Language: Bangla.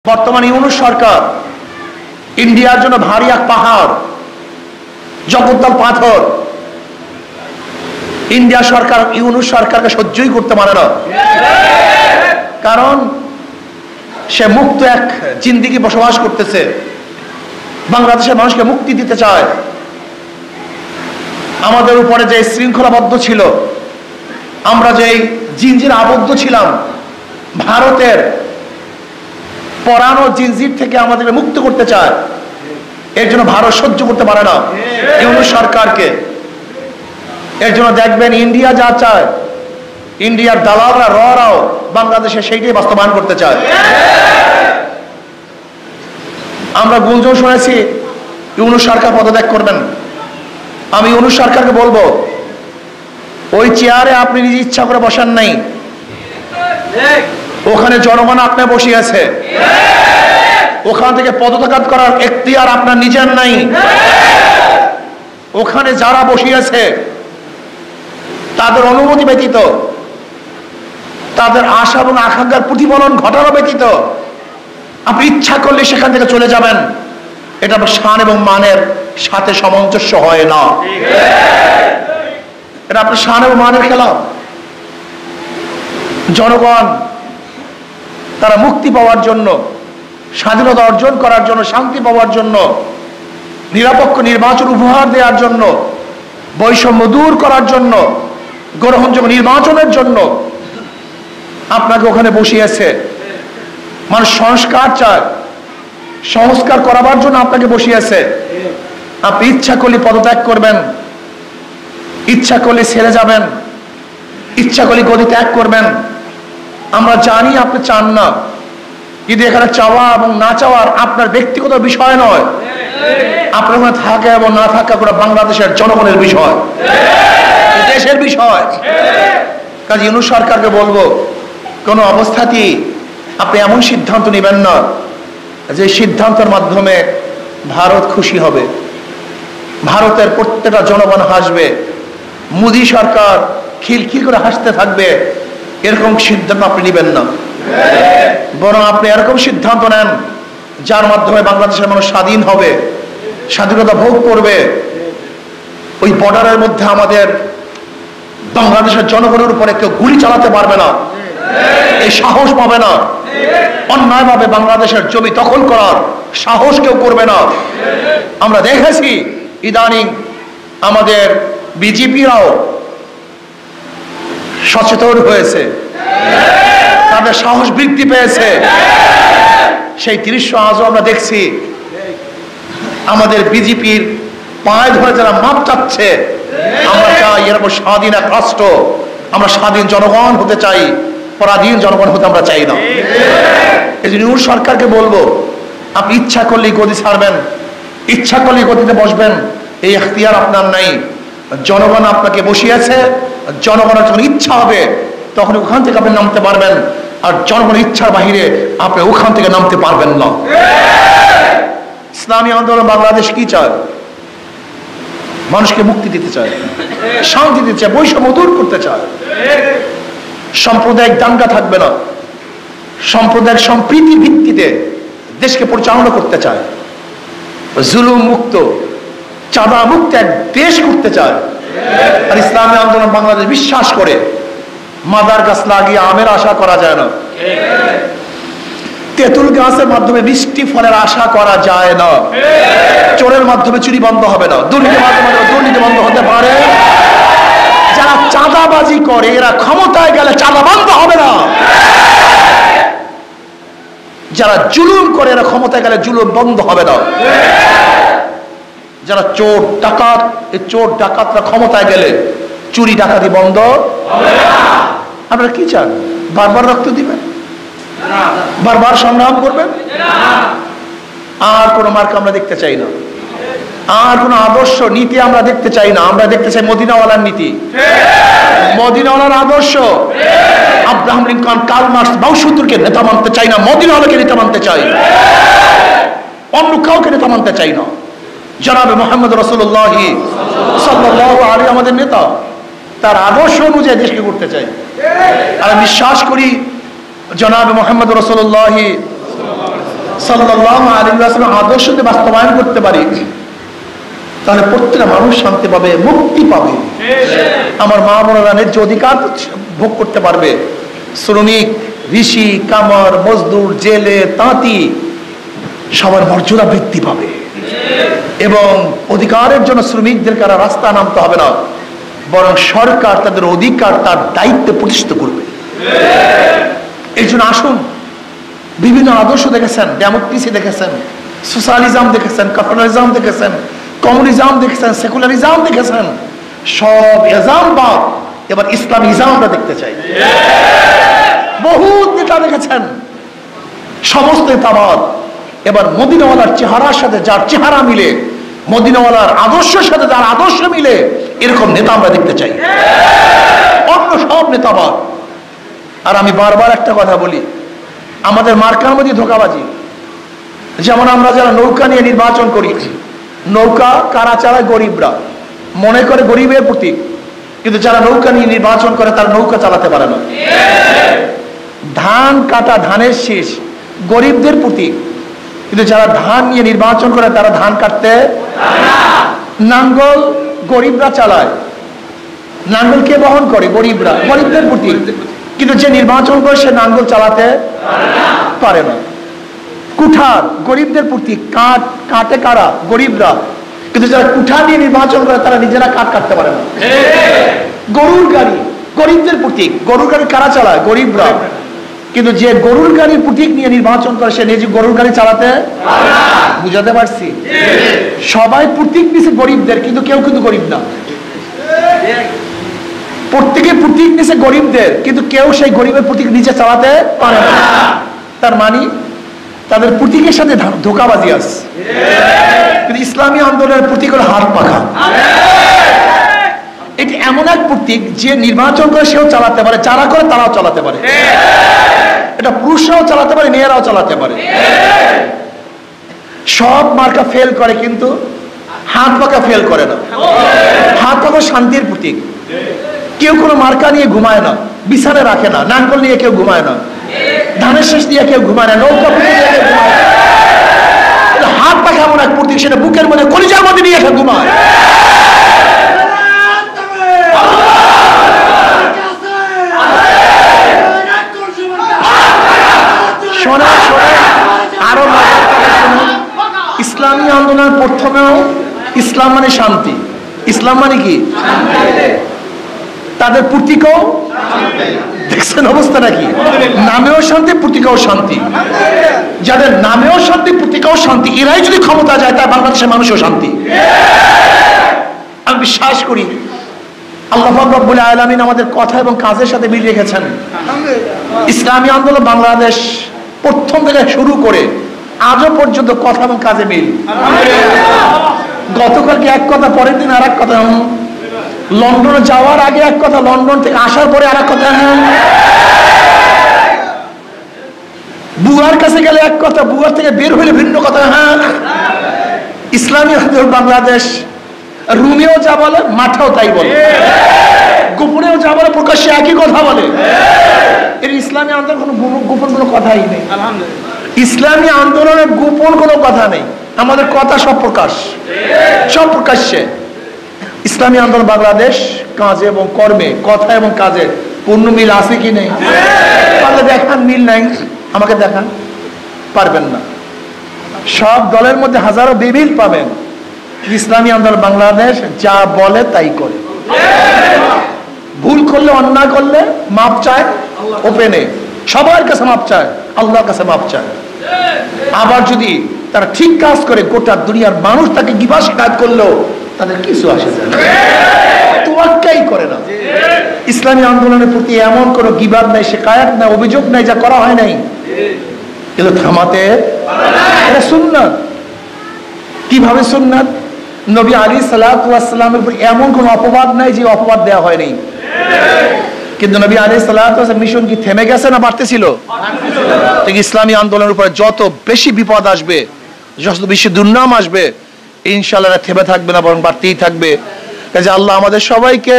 বর্তমান ইউনূস সরকার ইন্ডিয়ার জন্য ভারী এক পাহাড়, জগদ্দল পাথর। ইন্ডিয়া সরকার ইউনূস সরকারকে সহ্যই করতে পারে না, কারণ সে মুক্ত এক জিন্দেগি বসবাস করতেছে, বাংলাদেশের মানুষকে মুক্তি দিতে চায়। আমাদের উপরে যে শৃঙ্খলাবদ্ধ ছিল, আমরা যে জিনজির আবদ্ধ ছিলাম, ভারতের পরানো জিনজির থেকে আমাদেরকে মুক্ত করতে চায়। এর জন্য ভারত সহ্য করতে পারে না ইউনূস সরকারকে। এর জন্য দেখবেন ইন্ডিয়া যা চায়, ইন্ডিয়ার দালালরা রাও বাংলাদেশে সেইটাই বাস্তবায়ন করতে চায়। আমরা গুঞ্জন শুনেছি ইউনূস সরকার পদত্যাগ করবেন। আমি ইউনূস সরকারকে বলবো, ওই চেয়ারে আপনি নিজে ইচ্ছা করে বসান নাই, ওখানে জনগণ আপনি বসিয়েছে। ওখান থেকে পদত্যাগ করার এখতিয়ার আপনার নিজের নাই। ওখানে যারা বসিয়েছে তাদের অনুমতি ব্যতীত, তাদের আশা এবং আকাঙ্ক্ষার প্রতিফলন ঘটানো ব্যতীত আপনি ইচ্ছা করলে সেখান থেকে চলে যাবেন, এটা শান এবং মানের সাথে সামঞ্জস্য হয় না। এটা আপনার শান এবং মানের খেলা। জনগণ তারা মুক্তি পাওয়ার জন্য, স্বাধীনতা অর্জন করার জন্য, শান্তি পাওয়ার জন্য, নিরপেক্ষ নির্বাচন উপহার দেওয়ার জন্য, বৈষম্য দূর করার জন্য, গ্রহণযোগ্য নির্বাচনের জন্য আপনাকে ওখানে বসিয়েছে। মানুষ সংস্কার চায়, সংস্কার করাবার জন্য আপনাকে বসিয়েছে। আপনি ইচ্ছা করলে পদত্যাগ করবেন, ইচ্ছা করলে ছেড়ে যাবেন, ইচ্ছা করলে গদি ত্যাগ করবেন। আমরা জানি আপনি চান না, কিন্তু এখানে চাওয়া এবং না চাওয়ার আপনার ব্যক্তিগত বিষয় নয়, আপনার ওখানে থাকা এবং না থাকা করে বাংলাদেশের জনগণের বিষয়, দেশের বিষয়। কাজে ইউনূস সরকারকে বলবো, কোনো অবস্থাতেই আপনি এমন সিদ্ধান্ত নেবেন না যে সিদ্ধান্তের মাধ্যমে ভারত খুশি হবে, ভারতের প্রত্যেকটা জনগণ হাসবে, মোদী সরকার খিলখিল করে হাসতে থাকবে। এরকম সিদ্ধান্ত আপনি নেবেন না, বরং আপনি এরকম সিদ্ধান্ত নেন যার মাধ্যমে বাংলাদেশের মানুষ স্বাধীন হবে, স্বাধীনতা ভোগ করবে। ওই বর্ডারের মধ্যে আমাদের বাংলাদেশের জনগণের উপরে কেউ গুলি চালাতে পারবে না, এই সাহস পাবে না। অন্যায়ভাবে বাংলাদেশের জমি দখল করার সাহস কেউ করবে না। আমরা দেখেছি ইদানিং আমাদের বিজেপিরাও সচেতন হয়েছে, তাদের সাহস বৃদ্ধি পেয়েছে। সেই দৃশ্য আজও আমরা দেখছি। আমাদের বিজেপির পায়ে ধরে যারা মাপ চাচ্ছে, আমরা চাই এরকম স্বাধীন এক রাষ্ট্র, আমরা স্বাধীন জনগণ হতে চাই, পরাধীন জনগণ হতে আমরা চাই না। এই জন্য ইউনূস সরকারকে বলবো, আপনি ইচ্ছা করলেই গদি ছাড়বেন, ইচ্ছা করলেই গদিতে বসবেন, এই এখতিয়ার আপনার নাই। জনগণ আপনাকে বসিয়েছে, জনগণের যখন ইচ্ছা হবে তখন ওখান থেকে আপনি নামতে পারবেন, আর জনগণের ইচ্ছার বাহিরে আপনি ওখান থেকে নামতে পারবেন না। ইসলামী আন্দোলন বাংলাদেশ কি চায়? মানুষকে মুক্তি দিতে চায়, শান্তি দিতে চায়, বৈষম্য দূর করতে চায়। সাম্প্রদায়িক দাঙ্গা থাকবে না, সাম্প্রদায়িক সম্প্রীতি ভিত্তিতে দেশকে পরিচালনা করতে চায়, জুলুম মুক্ত, চাঁদা মুক্ত এক দেশ করতে চায়। আর ইসলামী আন্দোলন বাংলাদেশ বিশ্বাস করে মাদার গাছ লাগিয়ে আমের আশা করা যায় না, তেঁতুল গাছের মাধ্যমে মিষ্টি ফলের আশা করা যায় না, চোরের মাধ্যমে চুরি বন্ধ হবে না, দুর্নীতির মাধ্যমে দুর্নীতি বন্ধ হতে পারে। যারা চাঁদাবাজি করে এরা ক্ষমতায় গেলে চাঁদা বন্ধ হবে না, যারা জুলুম করে এরা ক্ষমতায় গেলে জুলুম বন্ধ হবে না। যারা চোর ডাকাত, এই চোর ডাকাতরা ক্ষমতায় গেলে চুরি ডাকাতি বন্ধ হবে না। আপনারা কি চান? বারবার রক্ত দিবেন, বারবার সংগ্রাম করবেন? আর কোন মার্কা আমরা দেখতে চাই না, আর কোন আদর্শ নীতি আমরা দেখতে চাই না। আমরা দেখতে চাই মদিনাওয়ালার নীতি, মদিনাওয়ালার আদর্শ। আব্রাহাম লিঙ্কন, কার্ল মার্কস, মাওসুতুরকে নেতা মানতে চাই না, মদিনাওয়ালাকে নেতা মানতে চাই, অন্য কাউকে নেতা মানতে চাই না। জনাবে মুহাম্মদ রাসূলুল্লাহ সাল্লাল্লাহু আলাইহি আমাদের নেতা, তার আদর্শ অনুযায়ী দেশকে করতে চাই। আর বিশ্বাস করি জনাবে মুহাম্মদ রাসূলুল্লাহ সাল্লাল্লাহু আলাইহি ওয়াসাল্লাম আদর্শকে বাস্তবায়ন করতে পারি, তাহলে প্রত্যেকটা মানুষ শান্তি পাবে, মুক্তি পাবে। আমার মা বোনেরা ন্যায্য অধিকার ভোগ করতে পারবে। শ্রমিক, ঋষি, কামার, মজদুর, জেলে, তাঁতি সবার মর্যাদা বৃদ্ধি পাবে এবং অধিকারের জন্য শ্রমিকদেরকে আর রাস্তা নামতে হবে না, বরং সরকার তাদের অধিকার তার দায়িত্বে প্রতিষ্ঠিত করবে। এই জন্য আসুন, বিভিন্ন আদর্শ দেখেছেন, ডেমোক্রেসি দেখেছেন, সোশ্যালিজম দেখেছেন, ক্যাপিটালিজম দেখেছেন, কমিউনিজম দেখেছেন, সেকুলারিজম দেখেছেন, সব ইসলাম বাদ, এবার ইসলাম ইসলামটা দেখতে চাই। বহু নেতা দেখেছেন, সমস্ত নেতাবাদ, এবার মদিনাওয়ালার চেহারার সাথে যার চেহারা মিলে, মদিনাওয়ালার আদর্শের সাথে যার আদর্শ মিলে, এরকম নেতা আমরা দেখতে চাই, অন্য সব নেতাবাদ। আর আমি বারবার একটা কথা বলি, আমাদের মার্কার মধ্যে ধোঁকাবাজি। যেমন আমরা যারা নৌকা নিয়ে নির্বাচন করি, নৌকা কারা চালায়? গরিবরা, মনে করে গরিবের প্রতীক, কিন্তু যারা নৌকা নিয়ে নির্বাচন করে তারা নৌকা চালাতে পারে না। ধান কাটা, ধানের শীষ গরিবদের প্রতীক, কিন্তু যারা ধান নিয়ে নির্বাচন করে তারা ধান কাটতে। নাঙ্গল গরিবরা চালায়, নাঙ্গল কে বহন করে? গরিবরা, গরিবদের প্রতীক, কিন্তু যে নির্বাচন করে সে নাঙ্গল চালাতে পারে না। কুঠার গরিবদের প্রতীক, কাঠ কাটে কারা? গরিবরা, কিন্তু যারা কুঠার নিয়ে নির্বাচন করে তারা নিজেরা কাঠ কাটতে পারে না। গরুর গাড়ি গরিবদের প্রতীক, গরুর গাড়ি কারা চালায়? গরিবরা, কিন্তু যে গরুর গাড়ির প্রতীক নিয়ে নির্বাচন করে সে নিজে গরুর গাড়ি চালাতে। বুঝাতে পারছি? সবাই প্রতীক নিছে গরিবদের, কিন্তু কেউ কিন্তু গরিব না। প্রত্যেকে প্রতীক নিছে গরিবদের, কিন্তু কেউ সেই গরিবের প্রতীক নিচে চালাতে পারে না। তার মানে তাদের প্রতীকের সাথে ধোঁকাবাজি আছে। কিন্তু ইসলামী আন্দোলনের প্রতীক হলো হাত পাখা। এটি এমন এক প্রতীক যে নির্বাচন করে সেও চালাতে পারে, যারা করে তারাও চালাতে পারে। এটা পুরুষরাও চালাতে পারে, মেয়েরাও চালাতে পারে। সব মার্কা ফেল করে, কিন্তু হাত পাখা ফেল করে না। হাত পাখা শান্তির প্রতীক। কেউ কোনো মার্কা নিয়ে ঘুমায় না, বিছানে রাখে না, নাঙ্গল নিয়ে কেউ ঘুমায় না, ধানের শেষ দিয়ে কেউ ঘুমায় না, নৌকা হাত পাখা এমন এক প্রতীক, সেটা বুকের মধ্যে কলিজার মধ্যে নিয়ে এসে ঘুমায়। আরো ইসলামী আন্দোলনের প্রথমেও ইসলাম মানে শান্তি। ইসলাম মানে কি? তাদের প্রতীকও দেখছেন অবস্থা নাকি? নামেও শান্তি, প্রতীকও শান্তি। যাদের নামেও শান্তি, প্রতীকও শান্তি, এরাই যদি ক্ষমতা যায় তার বাংলাদেশের মানুষও শান্তি। আমি বিশ্বাস করি আল্লাহ পাক রব্বুল আলামিন আমাদের কথা এবং কাজের সাথে মিল রেখেছেন। ইসলামী আন্দোলন বাংলাদেশ প্রথম থেকে শুরু করে আজও পর্যন্ত কথা এবং কাজে মিল। গতকালকে এক কথা, পরের দিন আর এক কথা। লন্ডনে যাওয়ার আগে এক কথা, লন্ডন থেকে আসার পরে আর এক কথা। বুয়ার কাছে গেলে এক কথা, বুয়ার থেকে বের হইলে ভিন্ন কথা। হ্যাঁ, ইসলামী আন্দোলন বাংলাদেশ রুমেও যা বলে মাঠেও তাই বলে, গোপনেও যা বলে প্রকাশ্যে একই কথা বলে। এর ইসলামী আন্দোলন কোনো গোপন কোনো কথাই নেই। ইসলামী আন্দোলনের গোপন কোনো কথা নেই, আমাদের কথা সব প্রকাশ, সব প্রকাশ্যে। ইসলামী আন্দোলন বাংলাদেশ কাজে এবং কর্মে, কথা এবং কাজে পূর্ণ মিল আছে কি নেই? পারলে দেখান, মিল নাই আমাকে দেখান, পারবেন না। সব দলের মধ্যে হাজারো বিমিল পাবেন। ইসলামী আন্দোলন বাংলাদেশ যা বলে তাই করে। ভুল করলে, অন্যায় করলে মাপ চায় ওপেনে, সবার কাছে মাপ চায়, আল্লাহর কাছে মাপ চায়। আবার যদি তারা ঠিক কাজ করে, গোটা দুনিয়ার মানুষ তাকে গিবা শিকায়ত করলেও তাদের কিছু আসে যায় না, তোয়াক্কাই করে না। ইসলামী আন্দোলনের প্রতি এমন কোনো গিবাদ নাই, শিকায়ত নাই, অভিযোগ নাই যা করা হয় নাই, এগুলো থামাতে। এটা সুন্নাত। কিভাবে সুন্নাত? নবী আলাইহিস সালাতু ওয়াস সালামের উপর এমন কোন অপবাদ নাই যে অপবাদ দেওয়া হয়নি। কিন্তু নবী আলাইহিস সালাতু ওয়াস সালাম মিশন কি থেমে গেছে না বাড়তেছিল? ঠিক ইসলামী আন্দোলনের উপর যত বেশি বিপদ আসবে, যত বেশি দুর্নাম আসবে, ইনশাআল্লাহ থেমে থাকবে না, বরং বাড়তেই থাকবে। কাজে আল্লাহ আমাদের সবাইকে